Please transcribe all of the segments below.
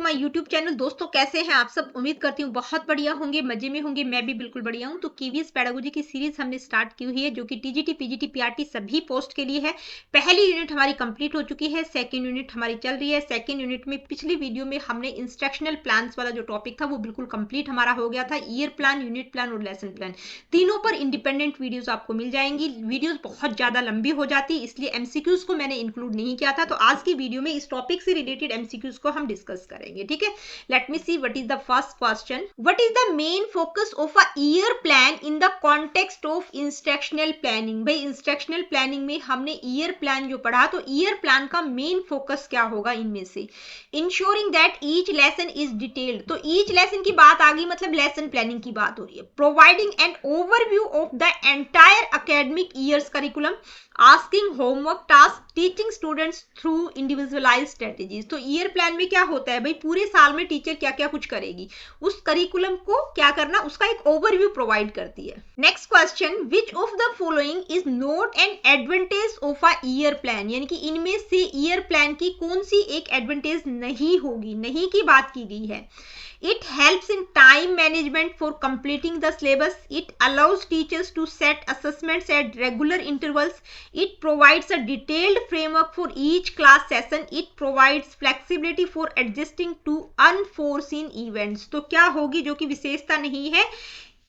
My YouTube channel. दोस्तों कैसे हैं आप सब? उम्मीद करती हूँ बहुत बढ़िया होंगे, मजे में होंगे। मैं भी बिल्कुल बढ़िया हूँ। तो कीवीएस पेडागोजी की सीरीज हमने स्टार्ट की हुई है जो कि टीजीटी पीजीटी पीआरटी सभी पोस्ट के लिए है। पहली यूनिट हमारी कंप्लीट हो चुकी है, सेकेंड यूनिट हमारी चल रही है। सेकेंड यूनिट में पिछली वीडियो में हमने इंस्ट्रक्शनल प्लान वाला जो टॉपिक था वो बिल्कुल कंप्लीट हमारा हो गया था। ईयर प्लान, यूनिट प्लान और लेसन प्लान तीनों पर इंडिपेंडेंट वीडियोस आपको मिल जाएंगी। वीडियोस बहुत ज्यादा लंबी हो जाती, इसलिए एमसीक्यूज को मैंने इंक्लूड नहीं किया था। तो आज की वीडियो में इस टॉपिक से रिलेटेड एमसीक्यूज को हम डिस्कस करेंगे। ठीक है, let me see what is the first question. What is the main focus of a year plan in the context of instructional planning? भाई इंस्ट्रक्शनल प्लानिंग में हमने ईयर प्लान जो पढ़ा, तो ईयर प्लान का मेन फोकस क्या होगा इनमें से? Ensuring that each lesson is detailed. तो ईच लेसन की बात आ गई, मतलब लेसन प्लानिंग की बात हो रही है। Providing an overview of the entire academic year's curriculum, asking homework task, teaching students through individualise strategies. तो ईयर प्लान में क्या होता है भाई, पूरे साल में टीचर क्या क्या कुछ करेगी, उस करिकुलम को क्या करना, उसका एक ओवरव्यू प्रोवाइड करती है। Next question, which of the following is not an advantage of a year plan? यानी कि इनमें से ईयर प्लान की कौन सी एक एडवांटेज नहीं होगी, नहीं की बात की गई है। It helps in time management for completing the syllabus. It allows teachers to set assessments at regular intervals. It provides a detailed framework for each class session. It provides flexibility for adjusting to unforeseen events. तो क्या होगी जो कि विशेषता नहीं है?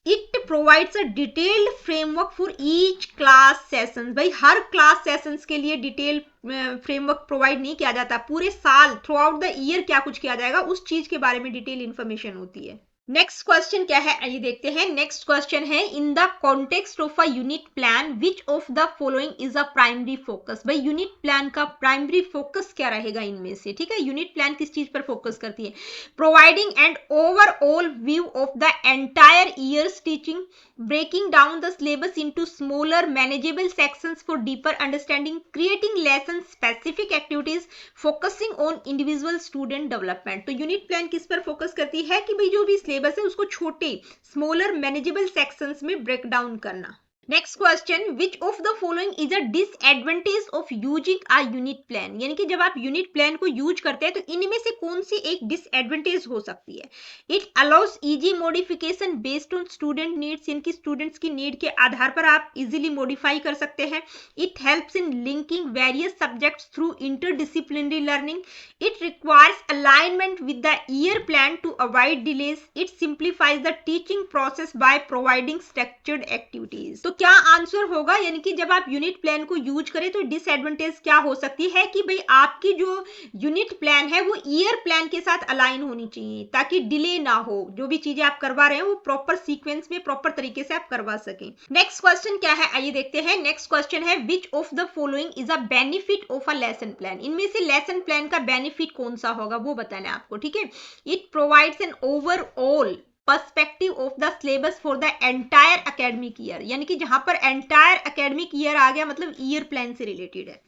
It provides a detailed framework for each class sessions. भाई हर class sessions के लिए डिटेल फ्रेमवर्क प्रोवाइड नहीं किया जाता, पूरे साल थ्रू आउट द ईयर क्या कुछ किया जाएगा उस चीज के बारे में डिटेल इंफॉर्मेशन होती है। नेक्स्ट क्वेश्चन क्या है आइए देखते हैं। नेक्स्ट क्वेश्चन है, in the context of a unit plan which of the following is a primary focus? भाई यूनिट प्लान का प्राइमरी फोकस क्या रहेगा इनमें से? ठीक है, यूनिट प्लान किस चीज पर फोकस करती है? Providing an overall view of the entire years teaching, breaking down the syllabus into smaller manageable sections for deeper understanding, creating lesson specific activities, focusing on individual student development। तो unit plan किस पर focus करती है कि भाई जो भी syllabus है उसको छोटे स्मॉलर मैनेजेबल सेक्शंस में ब्रेक डाउन करना। Next question, which of the following is a disadvantage of using a unit plan? यानी कि जब आप यूनिट प्लान को यूज करते हैं तो इनमें से कौन सी एक डिसएडवांटेज हो सकती है? It allows easy modification based on student needs, यानी कि स्टूडेंट्स की नीड के आधार पर आप इजीली मॉडिफाई कर सकते हैं। It helps in linking various subjects through interdisciplinary learning. It requires alignment with the year plan to avoid delays. It simplifies the teaching process by providing structured activities. तो क्या answer होगा, यानी कि जब आप यूनिट प्लान को use करें तो डिसएडवांटेज क्या हो सकती है कि भाई आपकी जो यूनिट प्लान है वो ईयर प्लान के साथ अलाइन होनी चाहिए ताकि डिले ना हो, जो भी चीजें आप करवा रहे हैं वो प्रॉपर सीक्वेंस में प्रॉपर तरीके से आप करवा सकें। नेक्स्ट क्वेश्चन क्या है आइए देखते हैं। नेक्स्ट क्वेश्चन है, which of the following is a benefit of a lesson plan? इनमें से लेसन प्लान का बेनिफिट कौन सा होगा वो बताना है आपको। ठीक है, it provides an overall perspective of the syllabus for the entire academic year, यानी कि जहां पर एंटायर एकेडमिक ईयर आ गया मतलब ईयर प्लान से रिलेटेड है।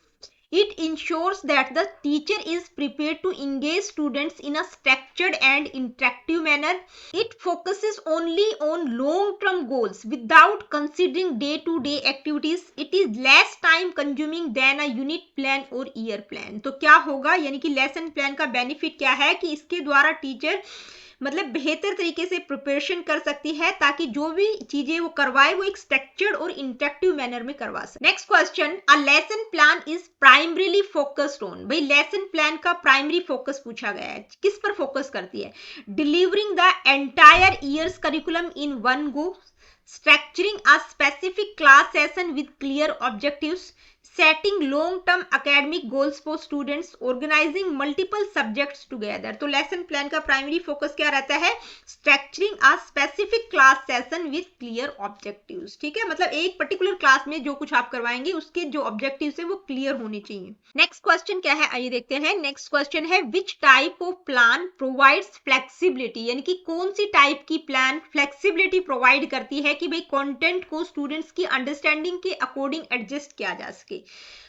It ensures that the teacher is prepared to engage students in a structured and interactive manner. It focuses only on long-term goals without considering day-to-day activities. It is less time consuming than a unit plan or year plan. तो क्या होगा, यानी कि lesson plan का benefit क्या है कि इसके द्वारा टीचर मतलब बेहतर तरीके से प्रिपरेशन कर सकती है ताकि जो भी चीजें वो करवाए वो एक स्ट्रक्चर्ड और इंटरेक्टिव मैनर में करवा सके। Next question, a lesson plan is primarily focused on. भाई लेसन प्लान का प्राइमरी फोकस पूछा गया है, किस पर फोकस करती है? Delivering the entire years curriculum in one go, structuring a specific class session with clear objectives, setting long-term academic goals for students, organizing multiple subjects together। तो lesson plan का primary focus क्या रहता है? Structuring a specific class session with clear objectives. ठीक है, मतलब एक particular class में जो कुछ आप करवाएंगे उसके जो ऑब्जेक्टिव्स है वो क्लियर होने चाहिए। नेक्स्ट क्वेश्चन क्या है आइए देखते हैं। नेक्स्ट क्वेश्चन है, विच type of plan provides flexibility? यानी कि कौन सी टाइप की प्लान फ्लेक्सिबिलिटी प्रोवाइड करती है कि भाई कंटेंट को स्टूडेंट्स की अंडरस्टैंडिंग के अकॉर्डिंग एडजस्ट किया जा सके।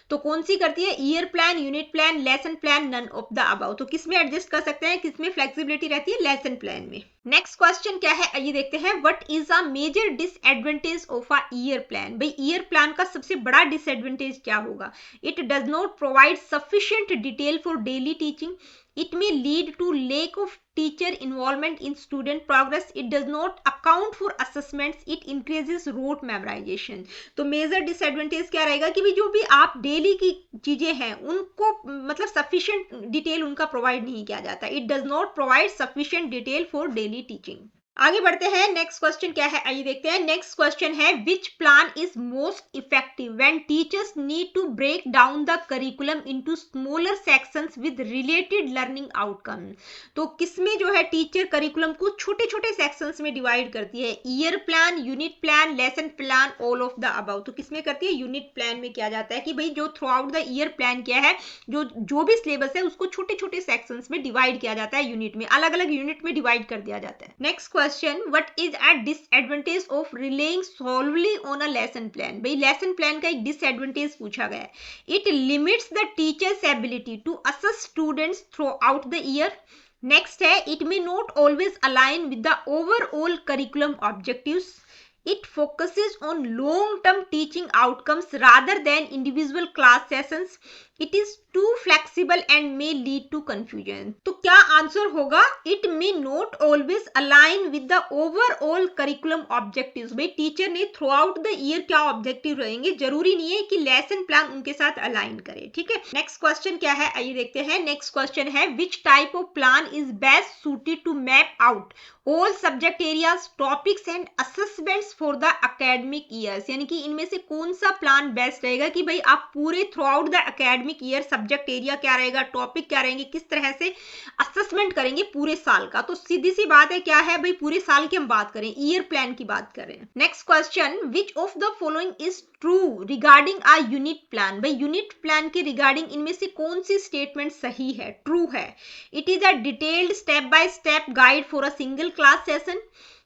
तो कौन सी करती है, year plan, unit plan, lesson plan, none of the above. तो किस में एडजस्ट कर सकते हैं, किस में फ्लेक्सिबिलिटी रहती है, लेसन प्लान में। नेक्स्ट क्वेश्चन क्या है, आइए देखते हैं। What is a major disadvantage of a year plan. भाई ईयर प्लान का सबसे बड़ा डिसएडवांटेज क्या होगा, it does not provide sufficient detail for daily teaching, it may lead to lack of teacher involvement in student progress, it does not account for assessments, it increases rote memorization। तो major disadvantage क्या रहेगा कि भी जो भी आप daily की चीजें हैं उनको मतलब सफिशिएंट डिटेल उनका प्रोवाइड नहीं किया जाता, it does not provide sufficient detail for daily teaching. आगे बढ़ते हैं, नेक्स्ट क्वेश्चन क्या है, आइए देखते हैं। नेक्स्ट क्वेश्चन है, which plan is most effective when teachers need to break down the curriculum into smaller sections with related learning outcome. तो किसमें जो है टीचर करिकुलम को छोटे छोटे सेक्शंस में डिवाइड करती है, year plan, unit plan, lesson plan, all of the above. तो किसमें करती है, यूनिट प्लान में किया जाता है कि भाई जो through out the year plan किया है, जो भी सिलेबस है उसको छोटे छोटे सेक्शंस में डिवाइड किया जाता है, यूनिट में, अलग अलग यूनिट में डिवाइड कर दिया जाता है। Next question, what is a disadvantage of relying solely on a lesson plan. भाई लेसन प्लान का एक डिसएडवांटेज पूछा गया है, it limits the teacher's ability to assess students throughout the year. Next है, it may not always align with the overall curriculum objectives, it focuses on long-term teaching outcomes rather than individual class sessions, it is too flexible and may lead to confusion। तो क्या answer होगा, it may not always align with the overall curriculum objectives। भाई teacher ने through out the year क्या objective रहेंगे, जरूरी नहीं है कि लेसन प्लान उनके साथ अलाइन करे, ठीक है। नेक्स्ट क्वेश्चन क्या है, आइए देखते हैं। नेक्स्ट क्वेश्चन है, which type of plan is best suited to map out all subject areas, topics and assessments for the academic years। यानी कि इनमें से कौन सा प्लान बेस्ट रहेगा कि भाई आप पूरे through out the academic year subject area क्या रहेगा, टॉपिक क्या रहेंगे, किस तरह से असेसमेंट करेंगे पूरे साल का। तो सीधी सी बात है, क्या है भाई, पूरे साल की हम बात करें, ईयर प्लान की बात करें। Next question, which of the following is true regarding a unit plan. भाई यूनिट प्लान के रिगार्डिंग इनमें से कौन सी स्टेटमेंट सही है, ट्रू है। It is a detailed step by step guide for a single class session,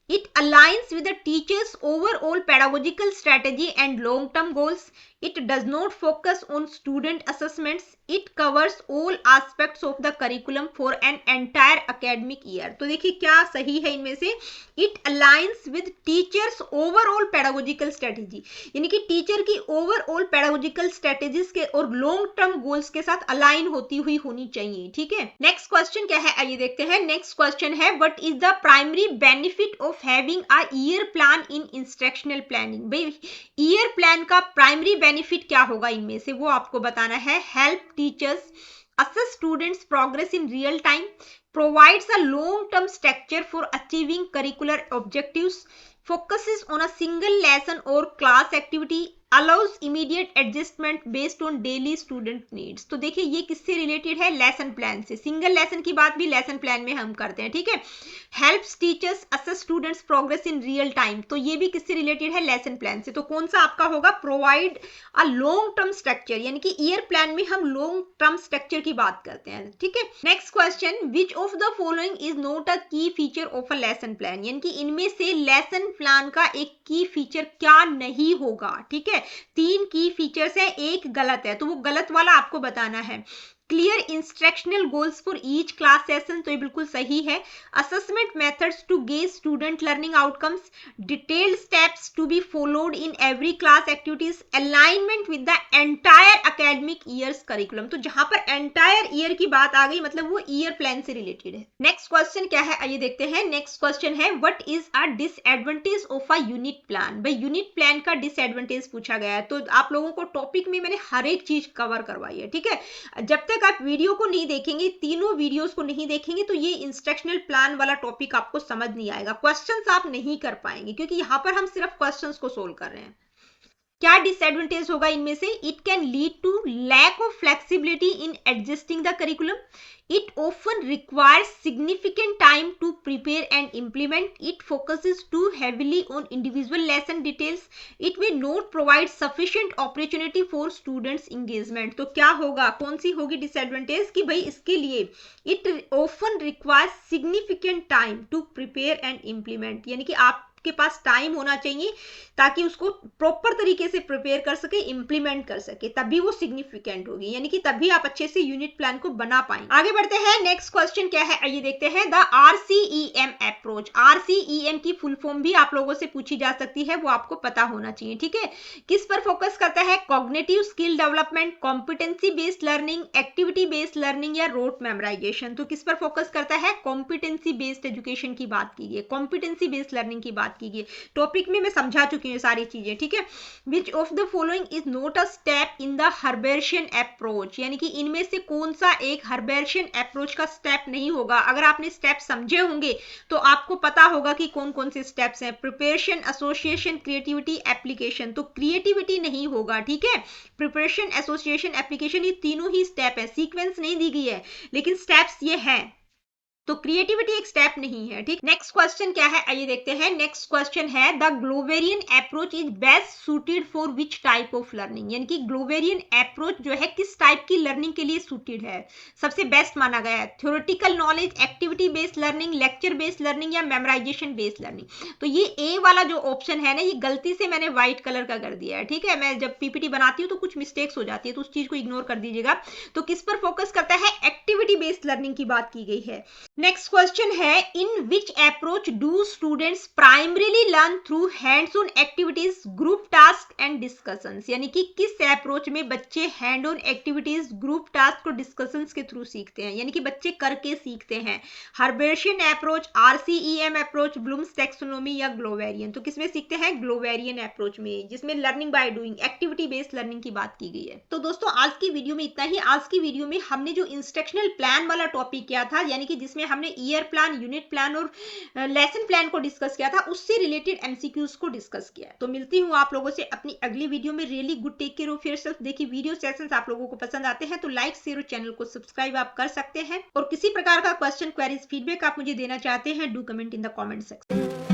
it aligns with the teacher's overall pedagogical strategy and long-term goals, it does not focus on student assessments, it covers all aspects of the curriculum for an entire academic year। तो देखिए क्या सही है इनमें से, it aligns with teachers overall pedagogical strategy, यानी कि teacher की ओवरऑल पेडागोजिकल स्ट्रेटेजीज के और लॉन्ग टर्म गोल्स के साथ अलाइन होती हुई होनी चाहिए, ठीक है। नेक्स्ट क्वेश्चन क्या है, आइए देखते हैं। नेक्स्ट क्वेश्चन है, what is the primary benefit of having a year plan in instructional planning. भाई ईयर प्लान का प्राइमरी बेनिफिट क्या होगा इनमें से, वो आपको बताना है। Help teachers assess students progress in real time, provides a long term structure for achieving curricular objectives, focuses on a single lesson or class activity, allows immediate adjustment based on daily student needs। तो देखिए ये किससे related है, lesson plan से। Single lesson की बात भी lesson plan में हम करते हैं, ठीक है। Helps teachers assess students progress in real time, तो ये भी किससे रिलेटेड है, लेसन प्लान से। तो कौन सा आपका होगा, provide a long term structure, यानी कि ईयर प्लान में हम लॉन्ग टर्म स्ट्रक्चर की बात करते हैं, ठीक है। Next question, which of the following is not a key feature of a lesson plan, यानी कि इनमें से लेसन प्लान का एक की फीचर क्या नहीं होगा, ठीक है। 3 की फीचर्स है, एक गलत है, तो वो गलत वाला आपको बताना है। Clear instructional goals for each class session, तो ये बिल्कुल सही है। Assessment methods to gauge student learning outcomes, detailed steps to be followed in every class activities, alignment with the entire academic year's curriculum. तो जहां पर एंटायर ईयर की बात आ गई मतलब वो ईयर प्लान से रिलेटेड है। नेक्स्ट क्वेश्चन क्या है, आइए देखते हैं। नेक्स्ट क्वेश्चन है, what is a disadvantage of a unit plan. भाई यूनिट प्लान का डिसएडवांटेज पूछा गया है, तो आप लोगों को टॉपिक में मैंने हर एक चीज कवर करवाई है, ठीक है। जब तक आप वीडियो को नहीं देखेंगे, तीनों वीडियोस को नहीं देखेंगे, तो ये इंस्ट्रक्शनल प्लान वाला टॉपिक आपको समझ नहीं आएगा, क्वेश्चंस आप नहीं कर पाएंगे, क्योंकि यहां पर हम सिर्फ क्वेश्चंस को सोल्व कर रहे हैं। क्या डिसएडवांटेज होगा इनमें से, it can lead to lack of flexibility in adjusting the curriculum, it often requires significant time to prepare and implement, it focuses too heavily on individual lesson details, it may not provide sufficient opportunity for students engagement। तो क्या होगा, कौन सी होगी disadvantage कि भाई इसके लिए it often requires significant time to prepare and implement, यानी कि आप आपके पास टाइम होना चाहिए ताकि उसको प्रॉपर तरीके से प्रिपेयर कर सके, इंप्लीमेंट कर सके, तभी वो सिग्निफिकेंट होगी, यानी कि तभी आप अच्छे से यूनिट प्लान को बना पाएंगे। आगे बढ़ते हैं, नेक्स्ट क्वेश्चन क्या है आइए देखते हैं। द RCEM अप्रोच, RCEM की फुल फॉर्म भी आप लोगों से पूछी जा सकती है, वो आपको पता होना चाहिए, ठीक है। किस पर फोकस करता है? Cognitive skill development, competency based learning, activity based learning या रोट मेमोराइजेशन। तो किस पर फोकस करता है? कॉम्पिटेंसी बेस्ड एजुकेशन की बात की गई, कॉम्पिटेंसी बेस्ड लर्निंग की बात की गई। टॉपिक में मैं समझा चुकी हूँ सारी चीजें, ठीक है। Which of the following is not a step in the Herbartian approach, यानी कि इनमें से कौन सा एक हर्बेशियन अप्रोच का स्टेप नहीं होगा। अगर आपने स्टेप समझे होंगे तो आपको पता होगा कि कौन कौन से स्टेप्स हैं। Preparation, association, creativity, application. तो क्रिएटिविटी नहीं होगा, ठीक है। प्रिपरेशन, एसोसिएशन, एप्लीकेशन, ये तीनों ही स्टेप है, सीक्वेंस नहीं दी गई है लेकिन स्टेप्स ये हैं, तो क्रिएटिविटी एक स्टेप नहीं है, ठीक। नेक्स्ट क्वेश्चन क्या है आइए देखते हैं। नेक्स्ट क्वेश्चन है the Gloverian approach is best suited for which type of learning, यानी कि ग्लोवेरियन अप्रोच जो है किस टाइप की लर्निंग के लिए सूटेड है, सबसे बेस्ट माना गया है। Theoretical knowledge, activity based learning, lecture based learning या मेमोराइजेशन बेस्ड लर्निंग। तो ये ए वाला जो ऑप्शन है ना, ये गलती से मैंने व्हाइट कलर का कर दिया है, ठीक है। मैं जब पीपीटी बनाती हूँ तो कुछ मिस्टेक्स हो जाती है, तो उस चीज को इग्नोर कर दीजिएगा। तो किस पर फोकस करता है? एक्टिविटी बेस्ड लर्निंग की बात की गई है। नेक्स्ट क्वेश्चन है in which approach do students primarily learn through hands on activities, group task and discussions, यानी कि किस अप्रोच में बच्चे hand on activities, group task और डिस्कशंस के थ्रू सीखते हैं, यानी कि बच्चे करके सीखते हैं। Herbartian approach, RCEM approach, Bloom's taxonomy या ग्लोवेरियन। तो किसमें सीखते हैं? ग्लोवेरियन अप्रोच में, जिसमें learning by doing, activity based learning की बात की गई है। तो दोस्तों आज की वीडियो में इतना ही। आज की वीडियो में हमने जो इंस्ट्रक्शनल प्लान वाला टॉपिक किया था, यानी कि जिसमें हमने ईयर प्लान, यूनिट प्लान और लेसन प्लान को डिस्कस किया था, उससे रिलेटेड एमसीक्यूज को डिस्कस किया। तो मिलती हूँ आप लोगों से अपनी अगली वीडियो में। Really good, take care of yourself. देखिए वीडियो सेशंस आप लोगों को पसंद आते हैं तो लाइक, शेयर और चैनल को सब्सक्राइब आप कर सकते हैं। और किसी प्रकार का क्वेश्चन, क्वेरीज, फीडबैक आप मुझे देना चाहते हैं, do comment in the comment section.